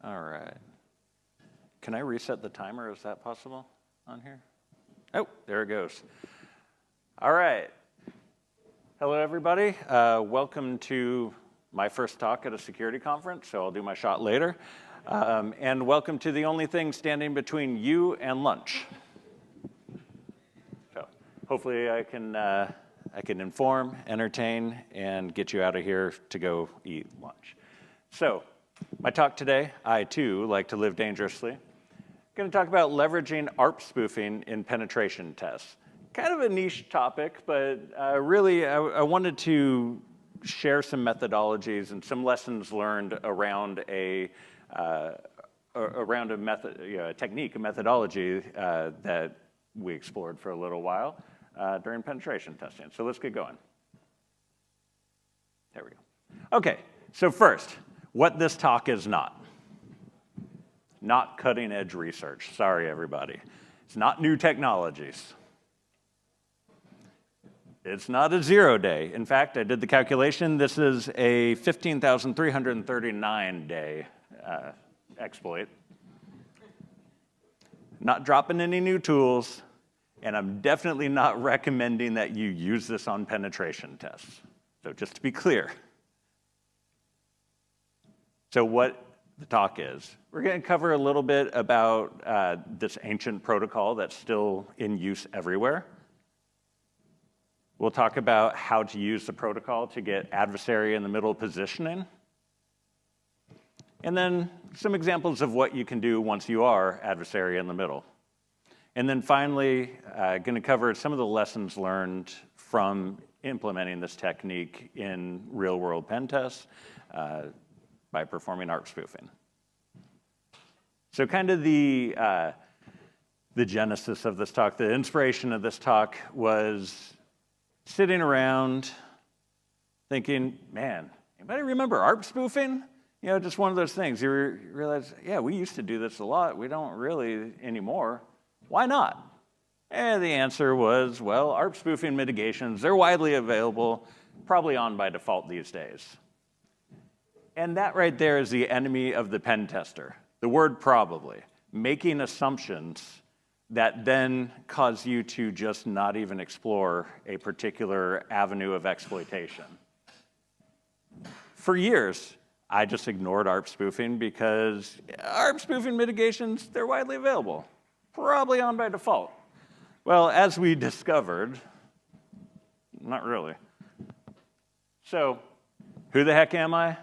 All right. Can I reset the timer? Is that possible on here? Oh, there it goes. All right. Hello, everybody. Welcome to my first talk at a security conference, so I'll do my shot later. And welcome to the only thing standing between you and lunch. So hopefully I can inform, entertain, and get you out of here to go eat lunch. So my talk today, I too like to live dangerously. I'm going to talk about leveraging ARP spoofing in penetration tests. Kind of a niche topic, but really I wanted to share some methodologies and some lessons learned around a method, a technique, a methodology that we explored for a little while during penetration testing. So let's get going. There we go. Okay, so first, what this talk is not. Not cutting edge research. Sorry, everybody. It's not new technologies. It's not a 0 day. In fact, I did the calculation. This is a 15,339 day exploit. Not dropping any new tools, and I'm definitely not recommending that you use this on penetration tests. So just to be clear. So what the talk is, we're going to cover a little bit about this ancient protocol that's still in use everywhere. We'll talk about how to use the protocol to get adversary in the middle positioning. And then some examples of what you can do once you are adversary in the middle. And then finally, going to cover some of the lessons learned from implementing this technique in real-world pen tests by performing ARP spoofing. So kind of the genesis of this talk, the inspiration of this talk was sitting around thinking, man, anybody remember ARP spoofing? You know, just one of those things. You realize, yeah, we used to do this a lot. We don't really anymore. Why not? And the answer was, well, ARP spoofing mitigations, they're widely available, probably on by default these days. And that right there is the enemy of the pen tester. The word probably. Making assumptions that then cause you to just not even explore a particular avenue of exploitation. For years, I just ignored ARP spoofing because ARP spoofing mitigations, they're widely available, probably on by default. Well, as we discovered, not really. So, who the heck am I?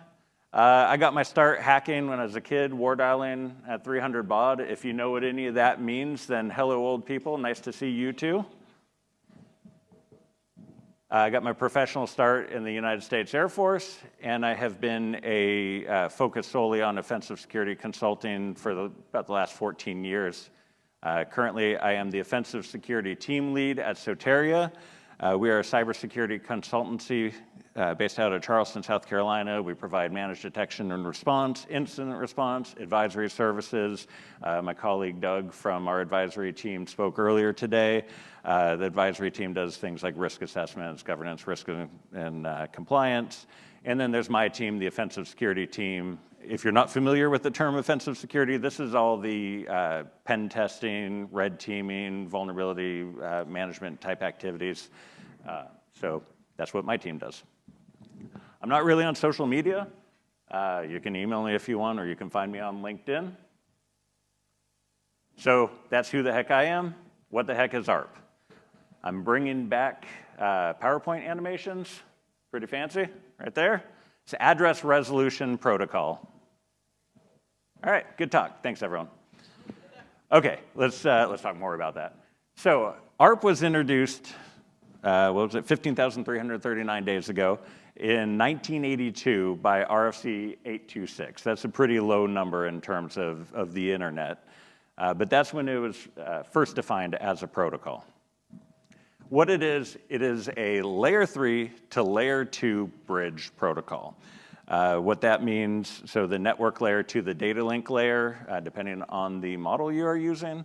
I got my start hacking when I was a kid, war dialing at 300 baud. If you know what any of that means, then hello, old people. Nice to see you too. I got my professional start in the United States Air Force, and I have been focused solely on offensive security consulting for about the last 14 years. Currently, I am the offensive security team lead at Soteria. We are a cybersecurity consultancy based out of Charleston, South Carolina. We provide managed detection and response, incident response, advisory services. My colleague Doug from our advisory team spoke earlier today. The advisory team does things like risk assessments, governance, risk and compliance. And then there's my team, the offensive security team. If you're not familiar with the term offensive security, this is all the pen testing, red teaming, vulnerability management type activities. So that's what my team does. I'm not really on social media. You can email me if you want, or you can find me on LinkedIn. So that's who the heck I am. What the heck is ARP? I'm bringing back PowerPoint animations. Pretty fancy, right there. It's Address Resolution Protocol. All right, good talk. Thanks, everyone. Okay, let's talk more about that. So ARP was introduced, 15,339 days ago in 1982 by RFC 826. That's a pretty low number in terms of the internet, but that's when it was first defined as a protocol. What it is a layer 3 to layer 2 bridge protocol. What that means, so the network layer to the data link layer, depending on the model you are using,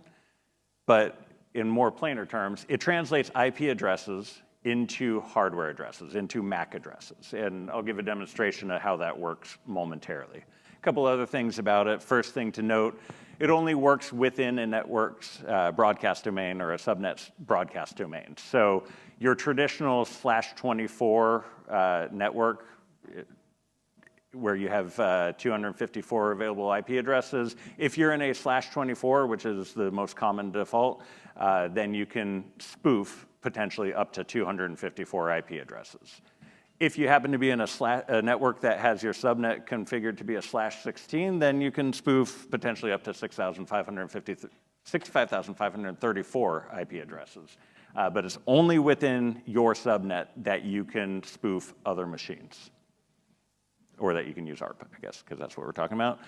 but in more plainer terms, it translates IP addresses into hardware addresses, into MAC addresses. And I'll give a demonstration of how that works momentarily. A couple other things about it. First thing to note, it only works within a network's broadcast domain or a subnet's broadcast domain. So your traditional /24 network, where you have 254 available IP addresses, if you're in a /24, which is the most common default, then you can spoof potentially up to 254 IP addresses. If you happen to be in a network that has your subnet configured to be a /16, then you can spoof potentially up to 65,534 IP addresses. But it's only within your subnet that you can spoof other machines, or that you can use ARP, I guess, because that's what we're talking about.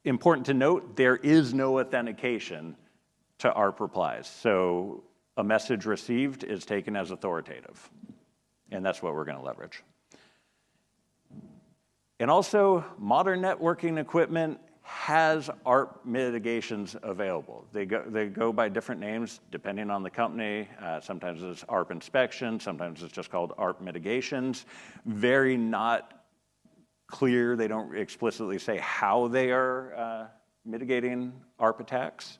Important to note, there is no authentication to ARP replies. So a message received is taken as authoritative. And that's what we're going to leverage. And also, modern networking equipment has ARP mitigations available. They go by different names depending on the company. Sometimes it's ARP inspection. Sometimes it's just called ARP mitigations. Very not clear. They don't explicitly say how they are mitigating ARP attacks.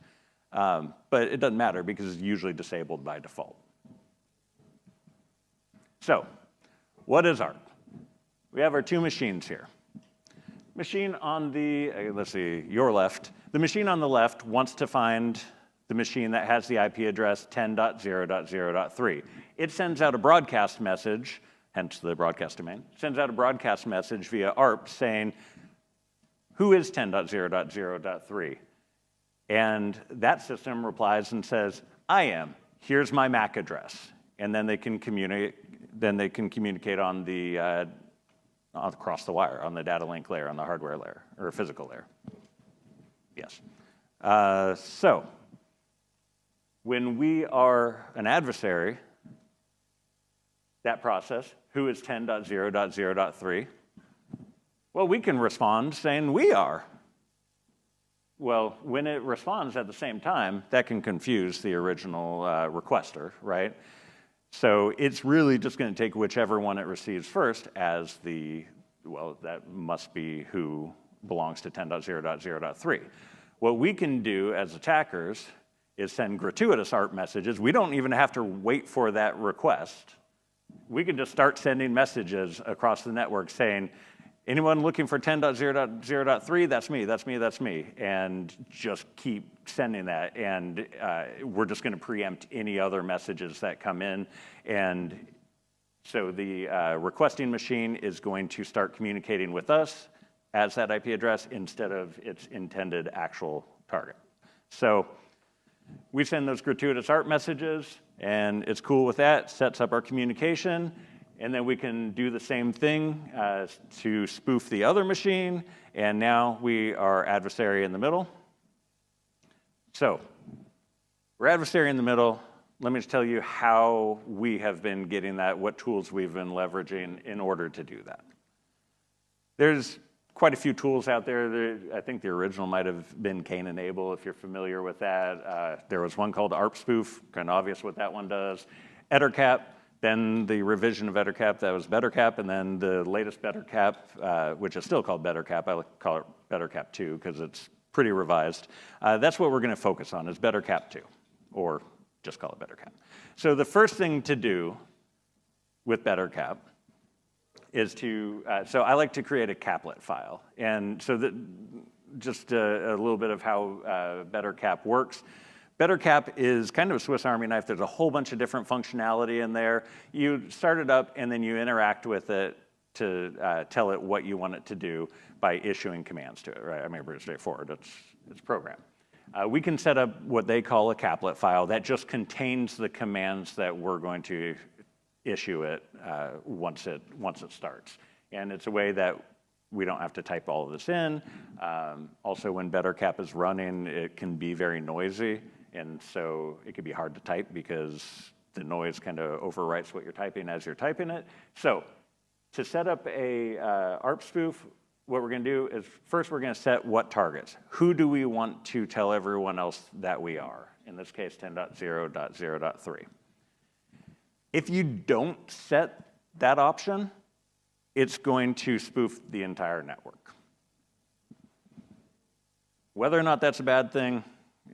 But it doesn't matter because it's usually disabled by default. So, what is ARP? We have our two machines here. Machine on the, let's see, your left. The machine on the left wants to find the machine that has the IP address 10.0.0.3. It sends out a broadcast message, hence the broadcast domain, sends out a broadcast message via ARP saying, who is 10.0.0.3? And that system replies and says, I am. Here's my MAC address. And then they can communicate. Then they can communicate on the across the wire, on the data link layer, on the hardware layer, or physical layer. Yes. So when we are an adversary, that process, who is 10.0.0.3, well, we can respond saying we are. Well, when it responds at the same time, that can confuse the original requester, right? So it's really just going to take whichever one it receives first as the, well, that must be who belongs to 10.0.0.3. What we can do as attackers is send gratuitous ARP messages. We don't even have to wait for that request. We can just start sending messages across the network saying, anyone looking for 10.0.0.3, that's me, that's me, that's me, and just keep sending that. And we're just going to preempt any other messages that come in. And so the requesting machine is going to start communicating with us as that IP address instead of its intended actual target. So we send those gratuitous ARP messages, and it's cool with that, sets up our communication. And then we can do the same thing to spoof the other machine. And now we are adversary in the middle. So we're adversary in the middle. Let me just tell you how we have been getting that, what tools we've been leveraging in order to do that. There's quite a few tools out there. I think the original might have been Cain and Abel, if you're familiar with that. There was one called ARP Spoof, kind of obvious what that one does. EtterCap. Then the revision of EtterCap, that was BetterCap, and then the latest BetterCap, which is still called BetterCap. I like to call it BetterCap 2 because it's pretty revised. That's what we're going to focus on is BetterCap 2, or just call it BetterCap. So the first thing to do with BetterCap is to, so I like to create a caplet file. And so that, just a little bit of how BetterCap works. BetterCap is kind of a Swiss Army knife. There's a whole bunch of different functionality in there. You start it up, and then you interact with it to tell it what you want it to do by issuing commands to it, right? I mean, pretty straightforward. It's programmed. We can set up what they call a caplet file that just contains the commands that we're going to issue it once it starts. And it's a way that we don't have to type all of this in. Also, when BetterCap is running, it can be very noisy. And so it can be hard to type because the noise kind of overwrites what you're typing as you're typing it. So to set up a ARP spoof, what we're going to do is first we're going to set what targets. Who do we want to tell everyone else that we are? in this case 10.0.0.3. If you don't set that option, it's going to spoof the entire network. Whether or not that's a bad thing,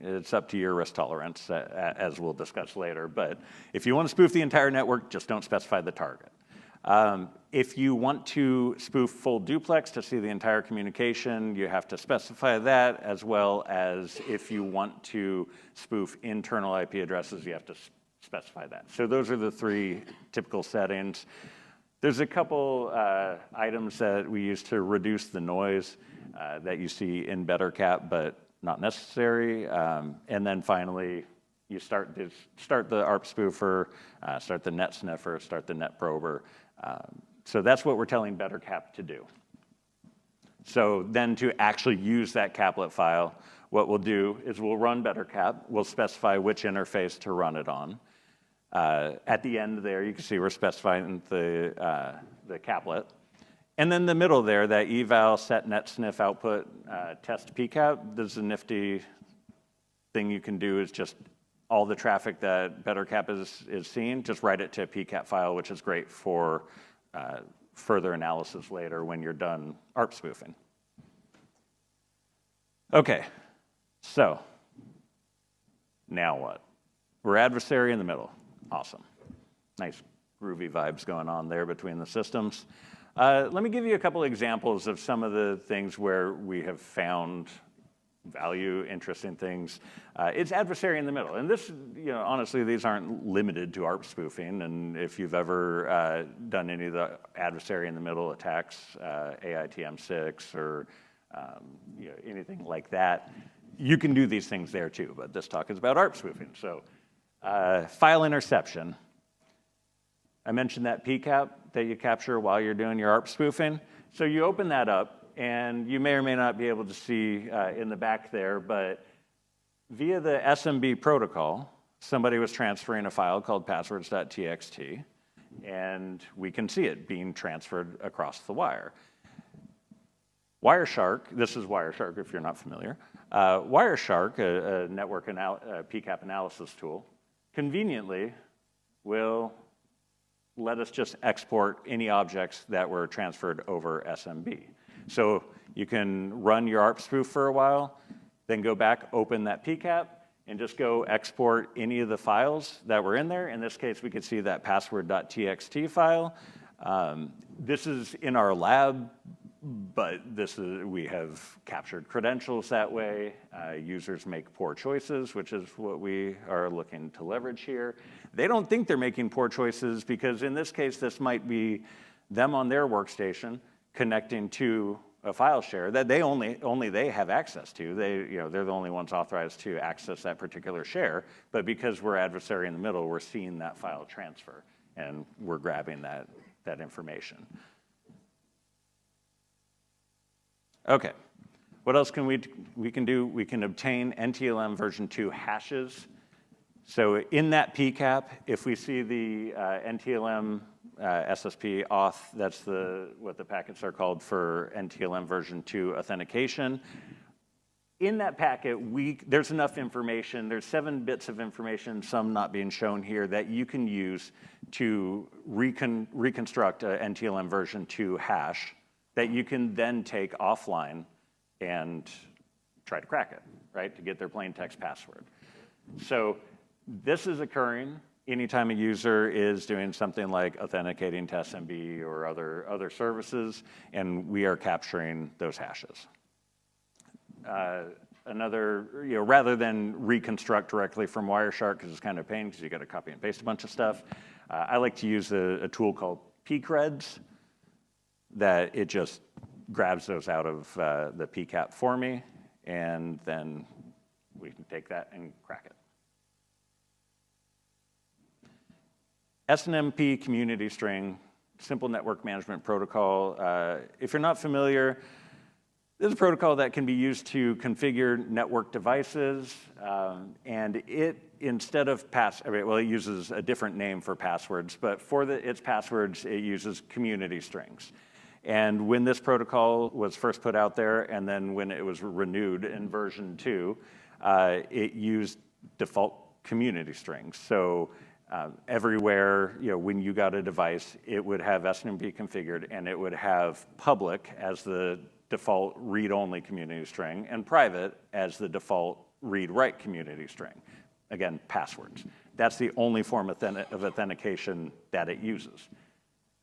it's up to your risk tolerance, as we'll discuss later. But if you want to spoof the entire network, just don't specify the target. If you want to spoof full duplex to see the entire communication, you have to specify that, as well as if you want to spoof internal IP addresses, you have to specify that. So those are the three typical settings. There's a couple items that we use to reduce the noise that you see in BetterCap, but not necessary. And then finally, you start the ARP spoofer, start the net sniffer, start the net prober. So that's what we're telling BetterCap to do. So then to actually use that caplet file, what we'll do is we'll run BetterCap. We'll specify which interface to run it on. At the end there, you can see we're specifying the caplet. And then the middle there, that eval set net sniff output test pcap, there's a nifty thing you can do is just all the traffic that BetterCap is seeing, just write it to a pcap file, which is great for further analysis later when you're done ARP spoofing. Okay, so now what? We're adversary in the middle. Awesome. Nice groovy vibes going on there between the systems. Let me give you a couple examples of some of the things where we have found value, interesting things. It's adversary in the middle. And this, honestly, these aren't limited to ARP spoofing. And if you've ever done any of the adversary in the middle attacks, AITM6 or anything like that, you can do these things there too. But this talk is about ARP spoofing. So file interception. I mentioned that PCAP that you capture while you're doing your ARP spoofing. So you open that up, and you may or may not be able to see in the back there, but via the SMB protocol, somebody was transferring a file called passwords.txt, and we can see it being transferred across the wire. Wireshark, this is Wireshark if you're not familiar. Wireshark, a network PCAP analysis tool, conveniently will let us just export any objects that were transferred over SMB. So you can run your ARP spoof for a while, then go back, open that PCAP, and just go export any of the files that were in there. In this case, we could see that password.txt file. This is in our lab, but we have captured credentials that way. Users make poor choices, which is what we are looking to leverage here. They don't think they're making poor choices because in this case, this might be them on their workstation connecting to a file share that only they have access to. They're the only ones authorized to access that particular share. But because we're adversary in the middle, we're seeing that file transfer, and we're grabbing that information. Okay, what else can we can do? We can obtain NTLM version 2 hashes. So in that PCAP, if we see the NTLM SSP auth, that's what the packets are called for NTLM version 2 authentication. In that packet, there's enough information. There's 7 bits of information, some not being shown here, that you can use to reconstruct a NTLM version 2 hash that you can then take offline and try to crack it, right, to get their plain text password. So this is occurring anytime a user is doing something like authenticating to SMB or other services, and we are capturing those hashes. Rather than reconstruct directly from Wireshark, because it's kind of a pain because you got to copy and paste a bunch of stuff, I like to use a tool called pcreds that it just grabs those out of the PCAP for me, and then we can take that and crack it. SNMP community string, simple network management protocol. If you're not familiar, this is a protocol that can be used to configure network devices, and instead of it uses a different name for passwords, but for its passwords, it uses community strings. And when this protocol was first put out there, and then when it was renewed in version 2, it used default community strings. So everywhere, when you got a device, it would have SNMP configured, and it would have public as the default read-only community string, and private as the default read-write community string. Again, passwords. That's the only form of authentication that it uses.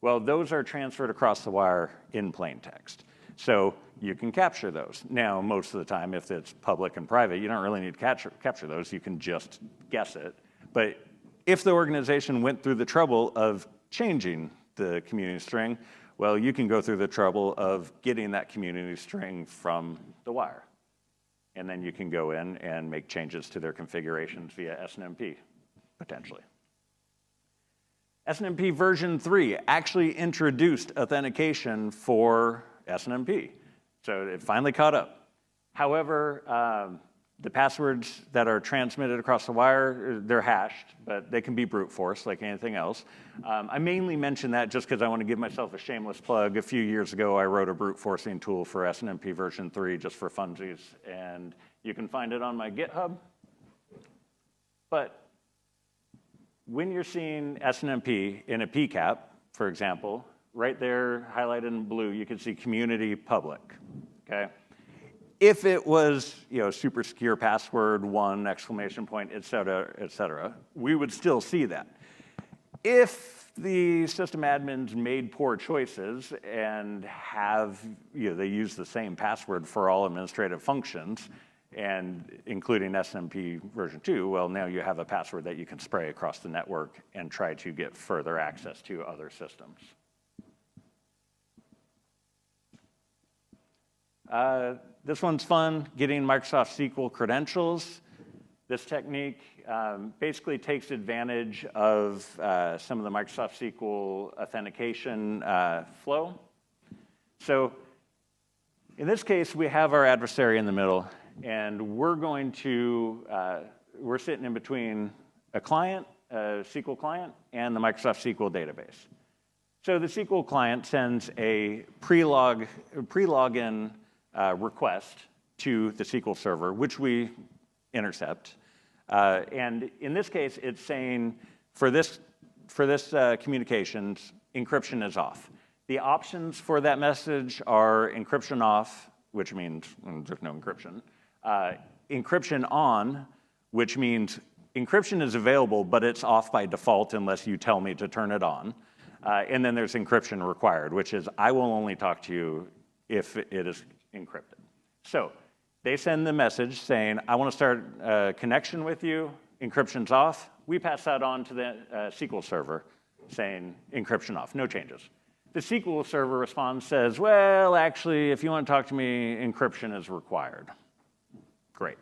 Well, those are transferred across the wire in plain text. So you can capture those. Now, most of the time, if it's public and private, you don't really need to capture those. You can just guess it. But if the organization went through the trouble of changing the community string, well, you can go through the trouble of getting that community string from the wire. And then you can go in and make changes to their configurations via SNMP, potentially. SNMP version 3 actually introduced authentication for SNMP. So it finally caught up. However, the passwords that are transmitted across the wire, they're hashed, but they can be brute force like anything else. I mainly mention that just because I want to give myself a shameless plug. A few years ago, I wrote a brute forcing tool for SNMP version 3 just for funsies, and you can find it on my GitHub. But when you're seeing SNMP in a PCAP, for example, right there highlighted in blue, you can see community public, okay? If it was, super secure password, 1, exclamation point, et cetera, we would still see that. If the system admins made poor choices and they use the same password for all administrative functions, and including SNMP version 2, well, now you have a password that you can spray across the network and try to get further access to other systems. This one's fun, getting Microsoft SQL credentials. This technique basically takes advantage of some of the Microsoft SQL authentication flow. So in this case, we have our adversary in the middle, and we're sitting in between a client, a SQL client, and the Microsoft SQL database. So the SQL client sends a pre-login request to the SQL server, which we intercept. And in this case, it's saying for this communications, encryption is off. The options for that message are encryption off, which means there's no encryption. Encryption on, which means encryption is available, but it's off by default unless you tell me to turn it on. And then there's encryption required, which is I will only talk to you if it is encrypted. So they send the message saying, I want to start a connection with you, encryption's off. We pass that on to the SQL server saying encryption off, no changes. The SQL server response says, well, actually, if you want to talk to me, encryption is required. Great.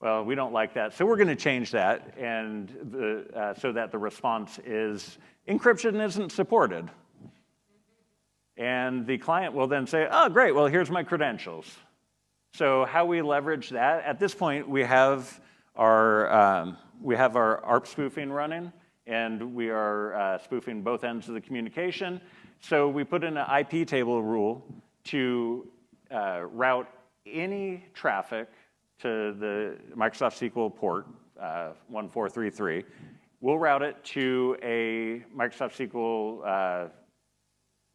Well, we don't like that, so we're going to change that, and so that the response is encryption isn't supported. And the client will then say, oh, great, well, here's my credentials. So how we leverage that, at this point, we have our ARP spoofing running, and we are spoofing both ends of the communication. So we put in an IP table rule to route any traffic to the Microsoft SQL port 1433. We'll route it to a Microsoft SQL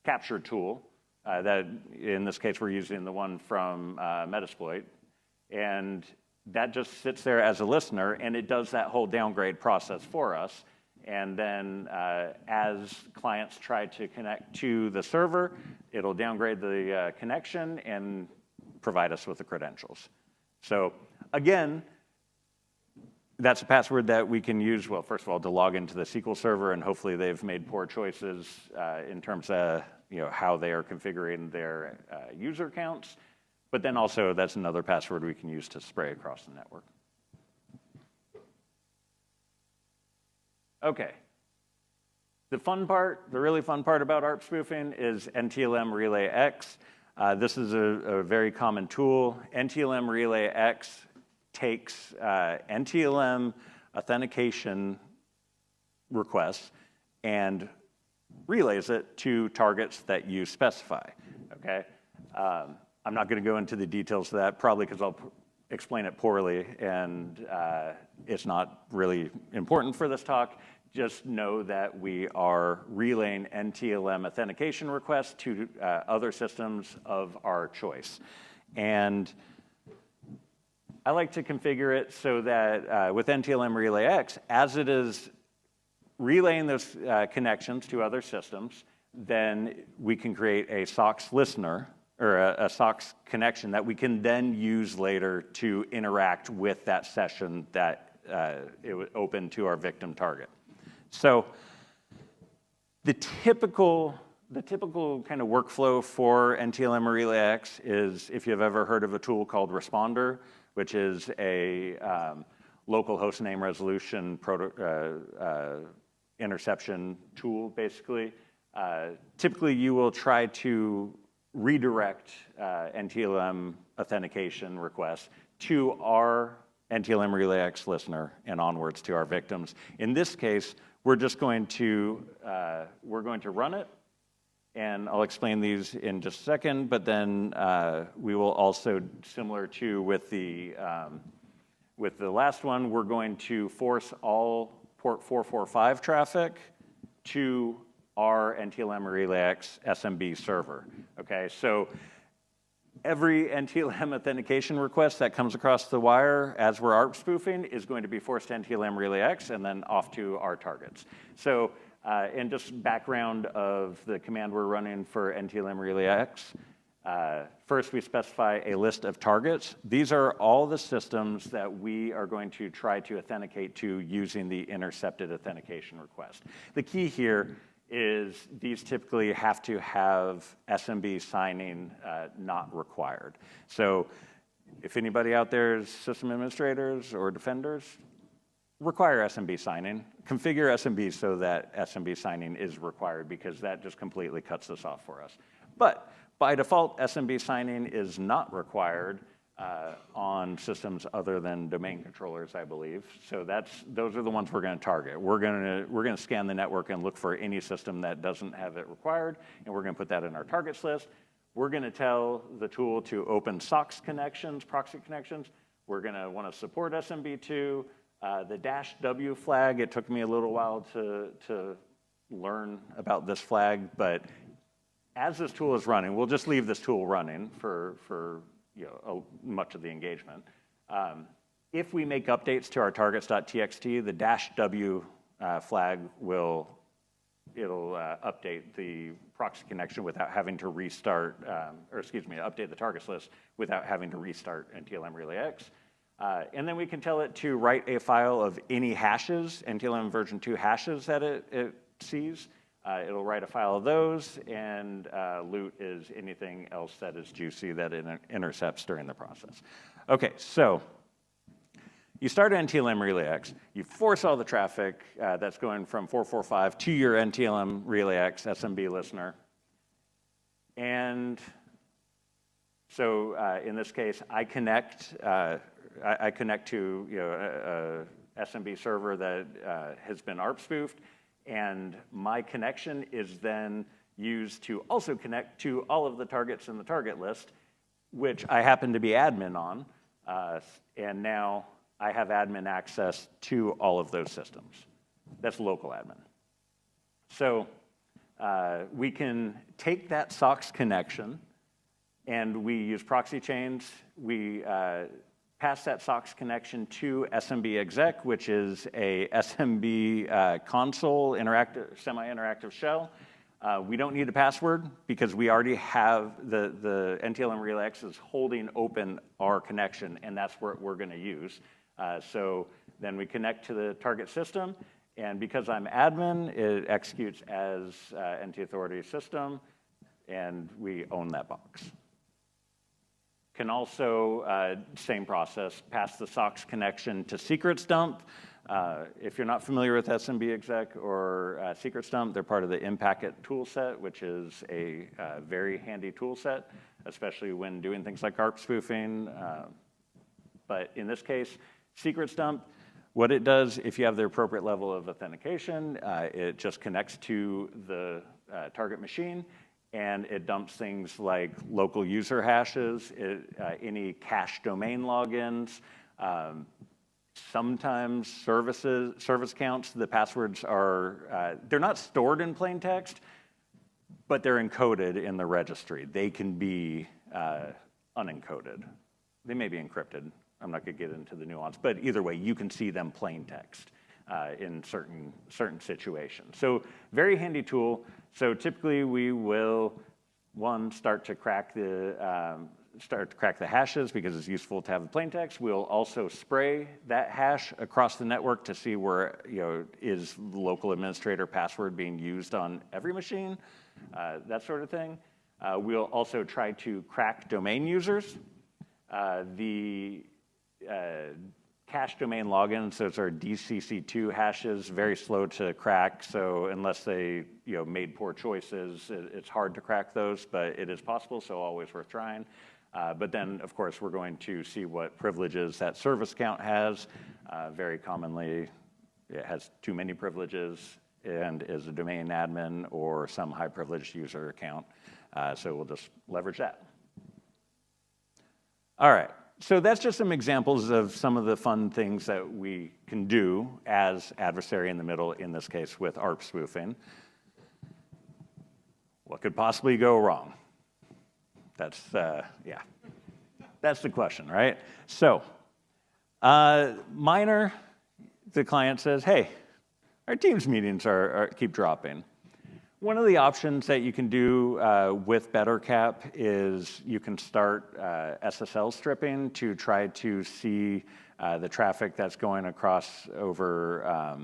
capture tool that, in this case, we're using the one from Metasploit. And that just sits there as a listener, and it does that whole downgrade process for us. And then as clients try to connect to the server, it'll downgrade the connection and provide us with the credentials. So again, that's a password that we can use, well, first of all, to log into the SQL server, and hopefully they've made poor choices in terms of how they are configuring their user accounts. But then also, that's another password we can use to spray across the network. Okay. The fun part, the really fun part about ARP spoofing is NTLM Relay X. This is a very common tool. NTLM Relay X takes NTLM authentication requests and relays it to targets that you specify, okay? I'm not going to go into the details of that, probably because I'll explain it poorly, and it's not really important for this talk. Just know that we are relaying NTLM authentication requests to other systems of our choice. And I like to configure it so that with NTLM Relay X, as it is relaying those connections to other systems, then we can create a SOCKS listener or a SOCKS connection that we can then use later to interact with that session that it would open to our victim target. So the typical kind of workflow for NTLM Relay X is, if you've ever heard of a tool called Responder, which is a local host name resolution interception tool, basically. Typically, you will try to redirect NTLM authentication requests to our NTLM Relay X listener and onwards to our victims. In this case, we're just going to run it, and I'll explain these in just a second. But then we will also, similar to with the last one, we're going to force all port 445 traffic to our NTLM Relay X SMB server. Okay, so every NTLM authentication request that comes across the wire as we're ARP spoofing is going to be forced to NTLM Relay X and then off to our targets. So, and just background of the command we're running for NTLM Relay X. First, we specify a list of targets. These are all the systems that we are going to try to authenticate to using the intercepted authentication request. The key here is these typically have to have SMB signing not required. So if anybody out there is system administrators or defenders, require SMB signing. Configure SMB so that SMB signing is required, because that just completely cuts this off for us. But by default, SMB signing is not required on systems other than domain controllers, I believe. So those are the ones we're going to target. We're going to scan the network and look for any system that doesn't have it required, and we're going to put that in our targets list. We're going to tell the tool to open SOCKS connections, proxy connections. We're going to want to support SMB2. The -W flag, it took me a little while to learn about this flag, but as this tool is running, we'll just leave this tool running for much of the engagement. If we make updates to our targets.txt, the -W flag will update the proxy connection without having to restart, update the targets list without having to restart NTLM Relay X. And then we can tell it to write a file of any hashes, NTLM version 2 hashes that it sees. It'll write a file of those, and loot is anything else that is juicy that it intercepts during the process. Okay, so you start NTLM Relay X, you force all the traffic that's going from 445 to your NTLM Relay X SMB listener. And so in this case, I connect to a SMB server that has been ARP spoofed, and my connection is then used to also connect to all of the targets in the target list, which I happen to be admin on, and now I have admin access to all of those systems. That's local admin. So we can take that SOCKS connection, and we use proxy chains. We pass that SOCKS connection to SMB exec, which is a SMB console semi-interactive shell. We don't need a password because we already have the NTLM Relay X is holding open our connection, and that's what we're going to use. So then we connect to the target system, and because I'm admin, it executes as NT Authority system, and we own that box. Can also, same process, pass the SOCKS connection to secrets dump. If you're not familiar with SMB exec or secrets dump, they're part of the Impacket toolset, which is a very handy toolset, especially when doing things like ARP spoofing. But in this case, secrets dump, what it does, if you have the appropriate level of authentication, it just connects to the target machine, and it dumps things like local user hashes, any cache domain logins, sometimes service counts. The passwords are, they're not stored in plain text, but they're encoded in the registry. They can be unencoded. They may be encrypted. I'm not going to get into the nuance, but either way, you can see them plain text in certain situations. So very handy tool. So typically we will, one, start to crack the hashes because it's useful to have the plain text. We'll also spray that hash across the network to see where, is the local administrator password being used on every machine, that sort of thing. We'll also try to crack domain users. The cache domain logins, those are DCC2 hashes, very slow to crack. So unless they made poor choices, it's hard to crack those, but it is possible, so always worth trying. But then, of course, we're going to see what privileges that service count has. Very commonly, it has too many privileges and is a domain admin or some high privileged user account. So we'll just leverage that. All right. So that's just some examples of some of the fun things that we can do as adversary in the middle, in this case with ARP spoofing. What could possibly go wrong? That's, yeah, that's the question, right? So, minor, the client says, hey, our Teams meetings keep dropping. One of the options that you can do with BetterCap is you can start SSL stripping to try to see the traffic that's going across over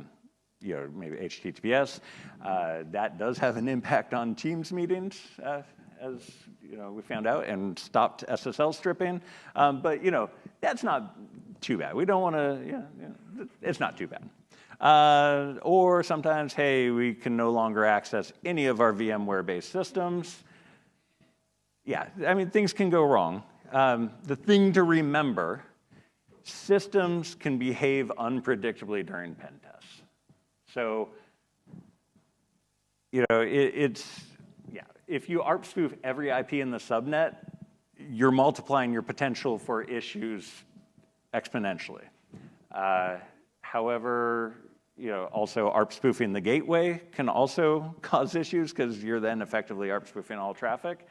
maybe HTTPS. That does have an impact on Teams meetings, as we found out, and stopped SSL stripping. But that's not too bad. We don't want to. It's not too bad. Or sometimes, hey, we can no longer access any of our VMware-based systems. Yeah, I mean, things can go wrong. The thing to remember, systems can behave unpredictably during pen tests. So, if you ARP spoof every IP in the subnet, you're multiplying your potential for issues exponentially. However, also ARP spoofing the gateway can also cause issues because you're then effectively ARP spoofing all traffic,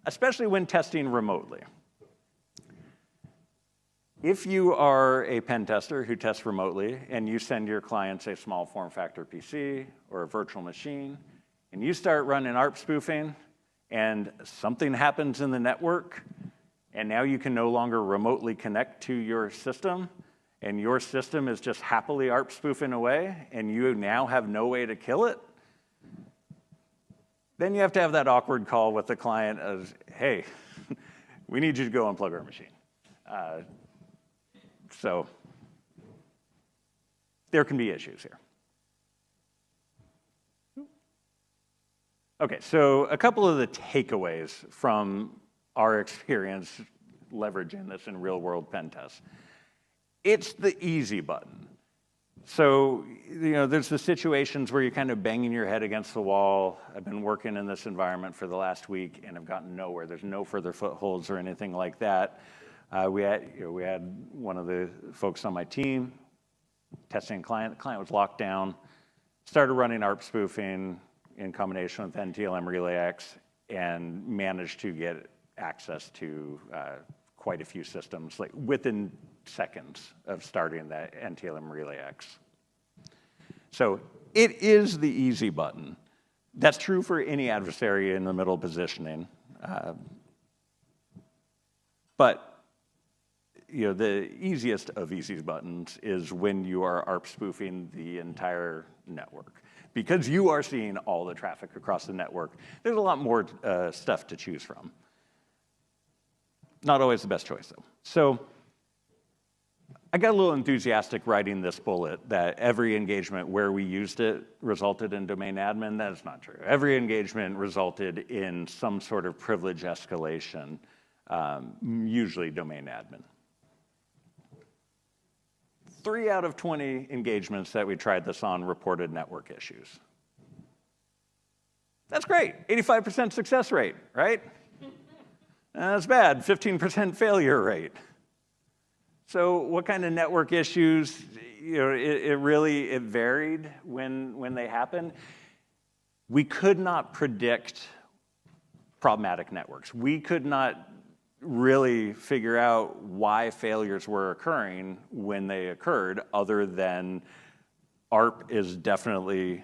especially when testing remotely. If you are a pen tester who tests remotely and you send your clients a small form factor PC or a virtual machine, and you start running ARP spoofing and something happens in the network, and now you can no longer remotely connect to your system, and your system is just happily ARP spoofing away, and you now have no way to kill it, then you have to have that awkward call with the client of, hey, we need you to go unplug our machine. So there can be issues here. Okay, so a couple of the takeaways from our experience leveraging this in real-world pen tests. It's the easy button. So, there's the situations where you're kind of banging your head against the wall. I've been working in this environment for the last week and have gotten nowhere. There's no further footholds or anything like that. We had one of the folks on my team testing a client. The client was locked down, started running ARP spoofing in combination with NTLM RelayX, and managed to get access to quite a few systems, like within seconds of starting that NTLM RelayX. So it is the easy button. That's true for any adversary in the middle positioning. But the easiest of easy buttons is when you are ARP spoofing the entire network. Because you are seeing all the traffic across the network, there's a lot more stuff to choose from. Not always the best choice, though. So I got a little enthusiastic writing this bullet that every engagement where we used it resulted in domain admin. That is not true. Every engagement resulted in some sort of privilege escalation, usually domain admin. 3 out of 20 engagements that we tried this on reported network issues. That's great, 85% success rate, right? That's bad, 15% failure rate. So what kind of network issues, it varied when they happened. We could not predict problematic networks. We could not really figure out why failures were occurring when they occurred, other than ARP is definitely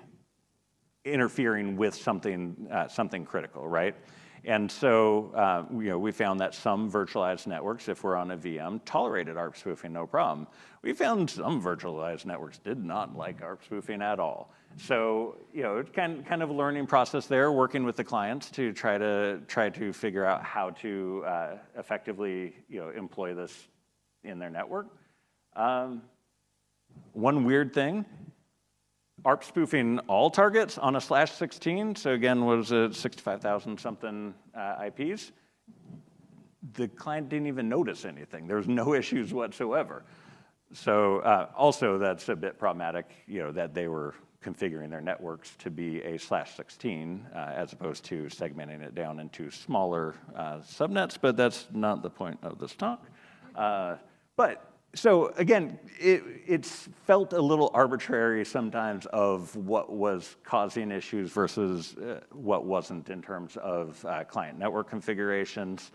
interfering with something critical, right? And so we found that some virtualized networks, if we're on a VM, tolerated ARP spoofing no problem. We found some virtualized networks did not like ARP spoofing at all. So it's kind of a learning process there, working with the clients to try to figure out how to effectively employ this in their network. One weird thing. ARP spoofing all targets on a /16, so again, was it 65,000 something IPs? The client didn't even notice anything. There was no issues whatsoever. So also that's a bit problematic, that they were configuring their networks to be a /16 as opposed to segmenting it down into smaller subnets, but that's not the point of this talk. So again, it's felt a little arbitrary sometimes of what was causing issues versus what wasn't in terms of client network configurations.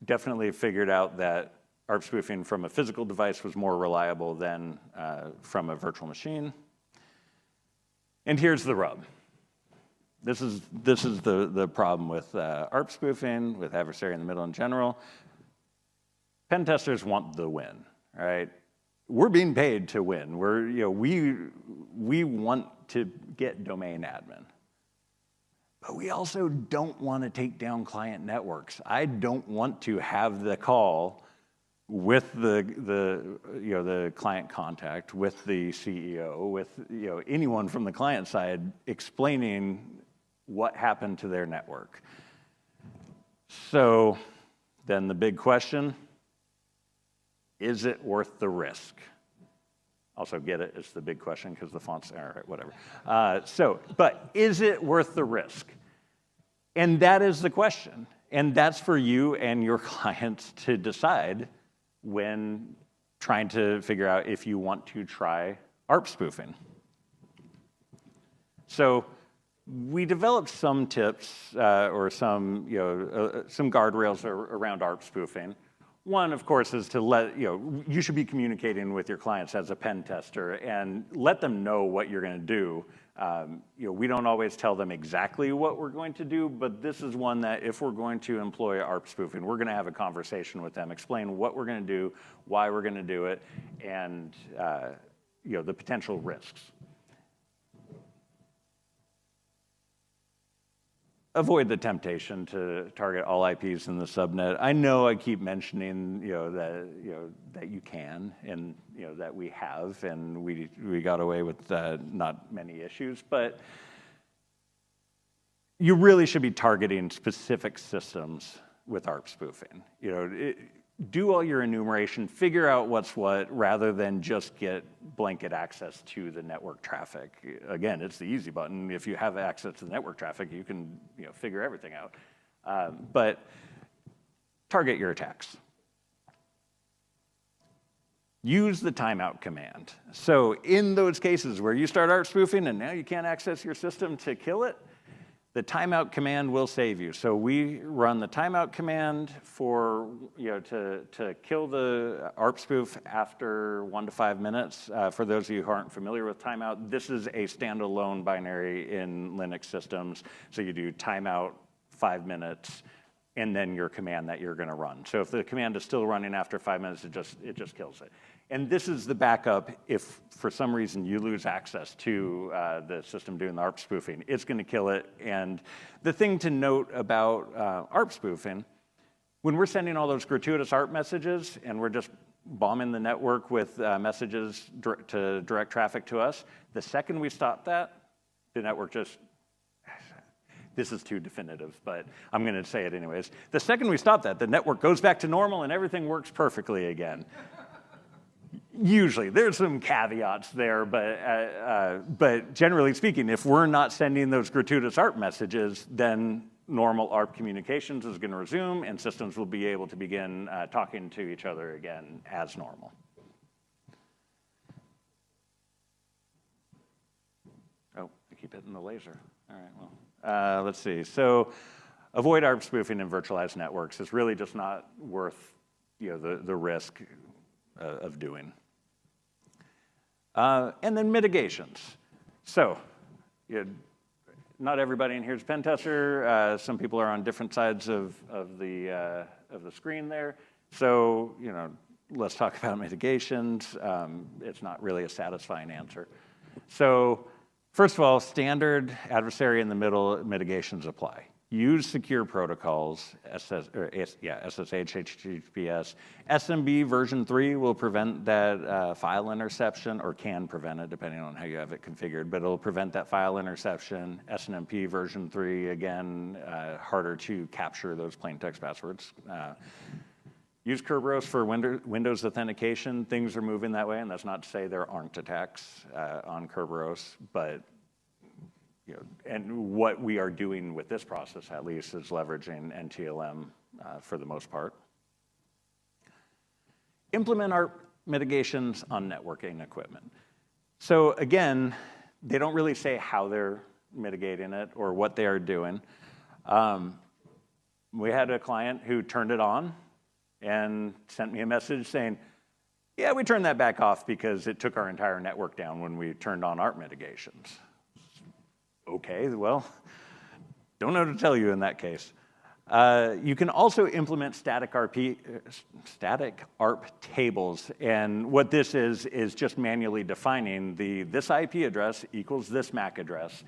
Definitely figured out that ARP spoofing from a physical device was more reliable than from a virtual machine. And here's the rub. This is the problem with ARP spoofing, with adversary in the middle in general. Pen testers want the win, right? We're being paid to win. We want to get domain admin. But we also don't want to take down client networks. I don't want to have the call with the client contact, with the CEO, with anyone from the client side explaining what happened to their network. So then the big question, is it worth the risk? Also get it, it's the big question because the font's, all right, whatever. But is it worth the risk? And that is the question. And that's for you and your clients to decide when trying to figure out if you want to try ARP spoofing. So we developed some tips or some guardrails around ARP spoofing. One, of course, is to you should be communicating with your clients as a pen tester and let them know what you're going to do. We don't always tell them exactly what we're going to do, but this is one that if we're going to employ ARP spoofing, we're going to have a conversation with them, explain what we're going to do, why we're going to do it, and the potential risks. Avoid the temptation to target all IPs in the subnet. I know I keep mentioning that you can and that we have, and we got away with not many issues, but you really should be targeting specific systems with ARP spoofing. Do all your enumeration, figure out what's what, rather than just get blanket access to the network traffic. Again, it's the easy button. If you have access to the network traffic, you can figure everything out. But target your attacks. Use the timeout command. So in those cases where you start ARP spoofing and now you can't access your system to kill it, the timeout command will save you. So we run the timeout command for to kill the ARP spoof after 1 to 5 minutes. For those of you who aren't familiar with timeout, this is a standalone binary in Linux systems. So you do timeout 5 minutes, and then your command that you're going to run. So if the command is still running after 5 minutes, it just kills it. And this is the backup if, for some reason, you lose access to the system doing the ARP spoofing. It's going to kill it. And the thing to note about ARP spoofing, when we're sending all those gratuitous ARP messages and we're just bombing the network with messages to direct traffic to us, the second we stop that, the network just, this is too definitive, but I'm going to say it anyways. The second we stop that, the network goes back to normal and everything works perfectly again. Usually, there's some caveats there, but generally speaking, if we're not sending those gratuitous ARP messages, then normal ARP communications is going to resume, and systems will be able to begin talking to each other again as normal. Oh, I keep hitting the laser. All right, well, let's see. So avoid ARP spoofing in virtualized networks. It's really just not worth the risk of doing. And then mitigations. So not everybody in here is a pen tester. Some people are on different sides of the screen there. So let's talk about mitigations. It's not really a satisfying answer. So first of all, standard adversary in the middle mitigations apply. Use secure protocols, SSH, HTTPS. SMB version 3 will prevent that file interception, or can prevent it depending on how you have it configured, but it'll prevent that file interception. SNMP version 3, again, harder to capture those plain text passwords. Use Kerberos for Windows authentication. Things are moving that way, and that's not to say there aren't attacks on Kerberos, but and what we are doing with this process, at least, is leveraging NTLM for the most part. Implement ARP mitigations on networking equipment. So again, they don't really say how they're mitigating it or what they are doing. We had a client who turned it on and sent me a message saying, yeah, we turned that back off because it took our entire network down when we turned on ARP mitigations. Okay, well, don't know to tell you in that case. You can also implement static ARP tables, and what this is just manually defining this IP address equals this MAC address.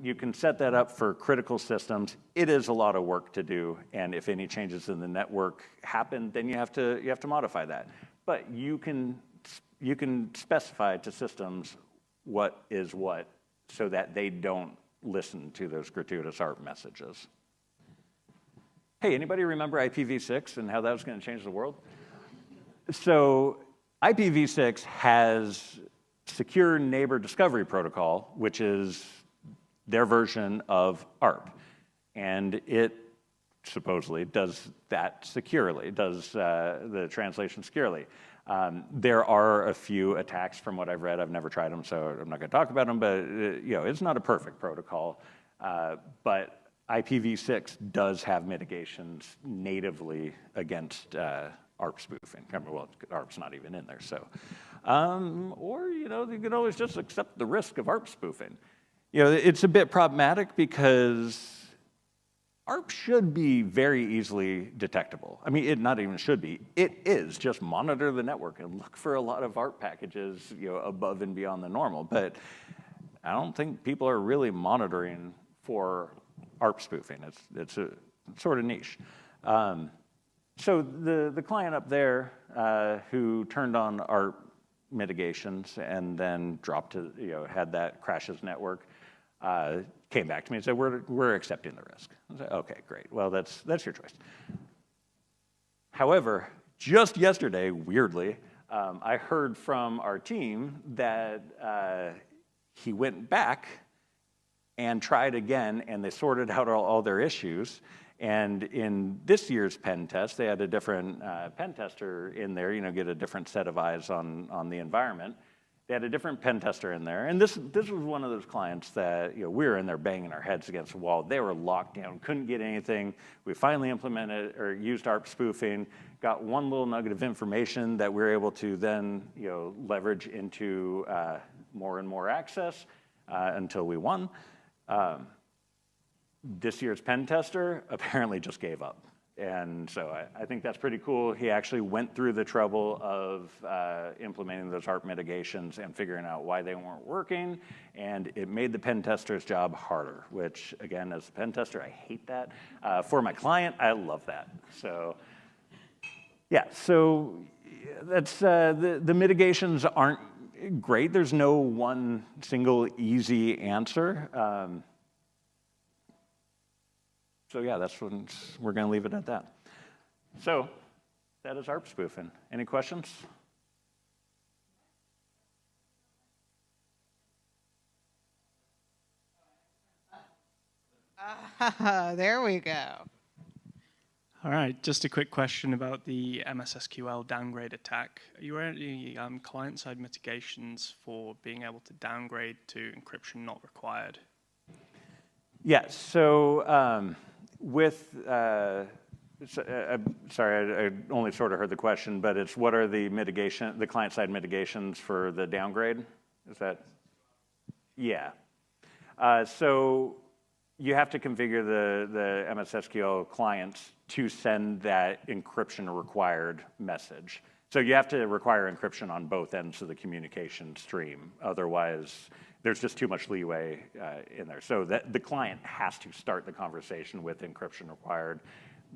You can set that up for critical systems. It is a lot of work to do, and if any changes in the network happen, then you have to modify that. But you can specify to systems what is what, so that they don't listen to those gratuitous ARP messages. Hey, anybody remember IPv6 and how that was going to change the world? So IPv6 has Secure Neighbor Discovery Protocol, which is their version of ARP. And it supposedly does that securely, does the translation securely. There are a few attacks from what I've read. I've never tried them, so I'm not going to talk about them, but it's not a perfect protocol. But IPv6 does have mitigations natively against ARP spoofing. Well, ARP's not even in there, so. Or, you can always just accept the risk of ARP spoofing. It's a bit problematic because ARP should be very easily detectable. I mean, it not even should be. It is. Just monitor the network and look for a lot of ARP packages, above and beyond the normal. But I don't think people are really monitoring for ARP spoofing. It's a sort of niche. So the client up there who turned on ARP mitigations and then dropped to, had that crash his network, came back to me and said, we're accepting the risk. I said, okay, great. Well, that's your choice. However, just yesterday, weirdly, I heard from our team that he went back and tried again, and they sorted out all their issues. And in this year's pen test, they had a different pen tester in there, get a different set of eyes on the environment. They had a different pen tester in there. And this was one of those clients that we were in there banging our heads against the wall. They were locked down, couldn't get anything. We finally implemented or used ARP spoofing, got one little nugget of information that we were able to then leverage into more and more access until we won. This year's pen tester apparently just gave up. And so I think that's pretty cool. He actually went through the trouble of implementing those ARP mitigations and figuring out why they weren't working, and it made the pen tester's job harder, which, again, as a pen tester, I hate that. For my client, I love that. So, yeah, so that's the mitigations aren't great. There's no one single easy answer. So yeah, we're going to leave it at that. So that is ARP spoofing. Any questions? There we go. All right, just a quick question about the MS-SQL downgrade attack. Are you aware of any client-side mitigations for being able to downgrade to encryption not required? Yes. So sorry, I only sort of heard the question, but it's what are the client-side mitigations for the downgrade? Is that? Yeah. So you have to configure the MS-SQL clients to send that encryption required message. So you have to require encryption on both ends of the communication stream. Otherwise, there's just too much leeway in there. So the client has to start the conversation with encryption required.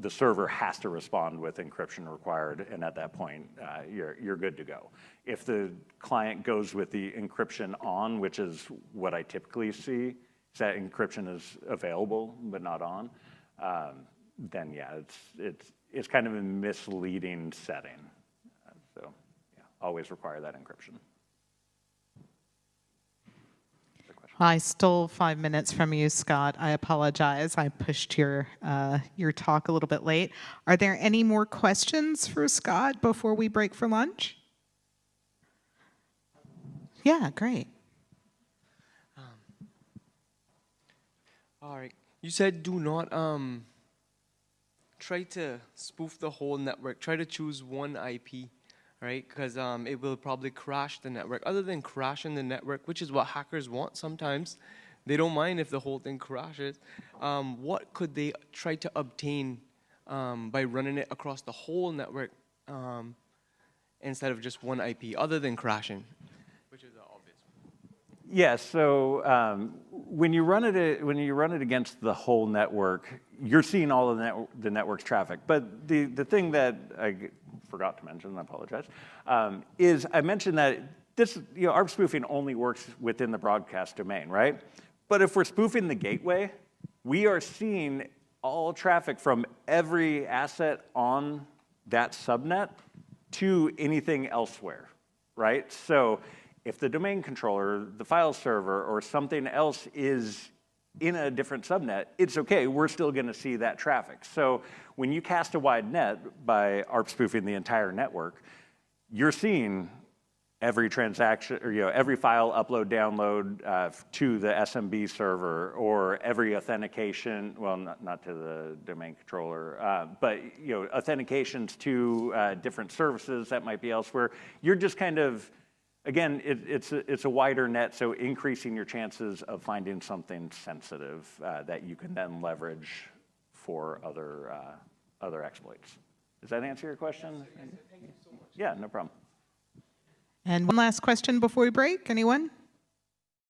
The server has to respond with encryption required, and at that point, you're good to go. If the client goes with the encryption on, which is what I typically see, is that encryption is available but not on, then yeah, it's kind of a misleading setting. So yeah, always require that encryption. I stole 5 minutes from you, Scott. I apologize. I pushed your talk a little bit late. Are there any more questions for Scott before we break for lunch? Yeah, great. All right. You said do not try to spoof the whole network. Try to choose one IP. Right, because it will probably crash the network. Other than crashing the network, which is what hackers want sometimes, they don't mind if the whole thing crashes. What could they try to obtain by running it across the whole network instead of just one IP, other than crashing, which is obvious? Yeah. So when you run it against the whole network, you're seeing all of the network's traffic. But the thing that I forgot to mention, and I apologize, is I mentioned that this, ARP spoofing only works within the broadcast domain, right? But if we're spoofing the gateway, we are seeing all traffic from every asset on that subnet to anything elsewhere, right? So if the domain controller, the file server, or something else is in a different subnet, it's okay, we're still gonna see that traffic. So when you cast a wide net by ARP spoofing the entire network, you're seeing every transaction, or every file upload, download to the SMB server, or every authentication, well, not to the domain controller, but authentications to different services that might be elsewhere. You're just kind of, again, it's a wider net, so increasing your chances of finding something sensitive that you can then leverage for other exploits. Does that answer your question? Yes, thank you so much. Yeah, no problem. And one last question before we break, anyone?